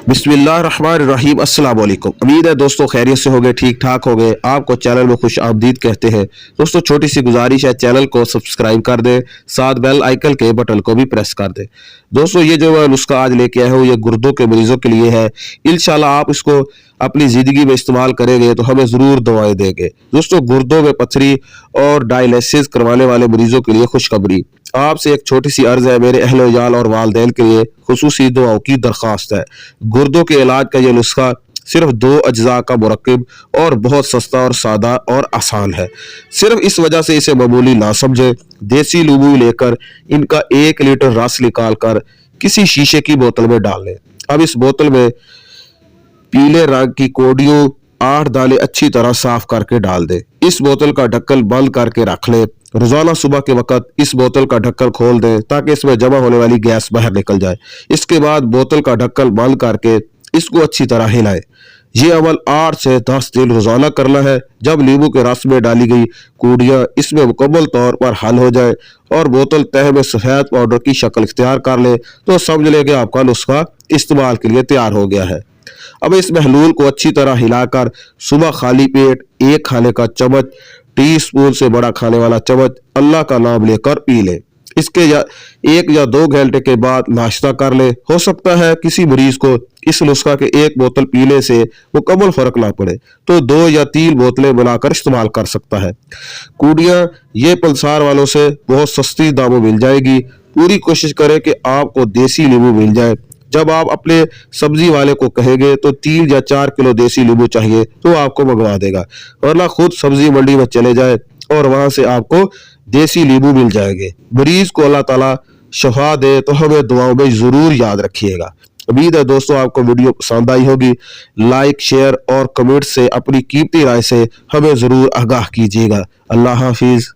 बिस्मिल्लाहिर्रहमानिर्रहीम अस्सलाम वालेकुम। उम्मीद है दोस्तों खैरियत से होगे, ठीक ठाक होगे। आपको चैनल में खुश आमदीद कहते हैं। दोस्तों छोटी सी गुजारिश है, चैनल को सब्सक्राइब कर दें, साथ बेल आइकन के बटन को भी प्रेस कर दें। दोस्तों ये जो मैं नुस्खा आज लेके आया हूँ ये गुर्दों के मरीजों के लिए है। इंशाल्लाह आप इसको अपनी ज़िंदगी में इस्तेमाल करेंगे तो हमें ज़रूर दवाएं देंगे। दोस्तों गुर्दों में पथरी और डायलिसिस करवाने वाले मरीजों के लिए खुशखबरी। आपसे एक छोटी सी अर्ज है, मेरे अहल वयाल और वालदैन के लिए खुसूसी दुआओं की दरख्वास्त है। गुर्दों के इलाज का ये नुस्खा सिर्फ 2 अज्जा का मुरक्किब और बहुत सस्ता और सादा और आसान है। सिर्फ इस वजह से इसे मामूली ना समझे। देसी नींबू लेकर इनका 1 लीटर रस निकाल कर किसी शीशे की बोतल में डाल लें। अब इस बोतल में पीले रंग की कोडियों 8 दाने अच्छी तरह साफ करके डाल दे। इस बोतल का ढक्कन बंद करके रख ले। रोजाना सुबह के वक्त इस बोतल का ढक्कन खोल दें ताकि इसमें जमा होने वाली गैस बाहर निकल जाए। इसके बाद बोतल का ढक्कन बंद करके इसको अच्छी तरह हिलाएं। ये अमल 8 से 10 दिन रोजाना करना है। जब नींबू के रस में डाली गई कूड़ियां इसमें मुकम्मल तौर पर हल हो जाए और बोतल तह में सफेद पाउडर की शक्ल इख्तियार कर ले तो समझ ले कि आपका नुस्खा इस्तेमाल के लिए तैयार हो गया है। अब इस महलूल को अच्छी तरह हिलाकर सुबह खाली पेट 1 खाने का चम्मच, टी स्पून से बड़ा खाने वाला चम्मच अल्लाह का नाम लेकर पी ले। इसके 1 या 2 घंटे के बाद नाश्ता कर ले। हो सकता है किसी मरीज को इस नुस्खा के 1 बोतल पीने से मुकम्मल फर्क ना पड़े तो 2 या 3 बोतलें बनाकर इस्तेमाल कर सकता है। कूड़ियां ये पल्सार वालों से बहुत सस्ती दामों मिल जाएगी। पूरी कोशिश करें कि आपको देसी नींबू मिल जाए। जब आप अपने सब्जी वाले को कहेंगे तो 3 या 4 किलो देसी नींबू चाहिए तो आपको मंगवा देगा, वरना खुद सब्जी मंडी में चले जाए और वहां से आपको देसी नींबू मिल जाएंगे। मरीज को अल्लाह ताला शफा दे तो हमें दुआओं में जरूर याद रखिएगा। उम्मीद है दोस्तों आपको वीडियो पसंद आई होगी। लाइक, शेयर और कमेंट से अपनी कीमती राय से हमें जरूर आगाह कीजिएगा। अल्लाह हाफिज।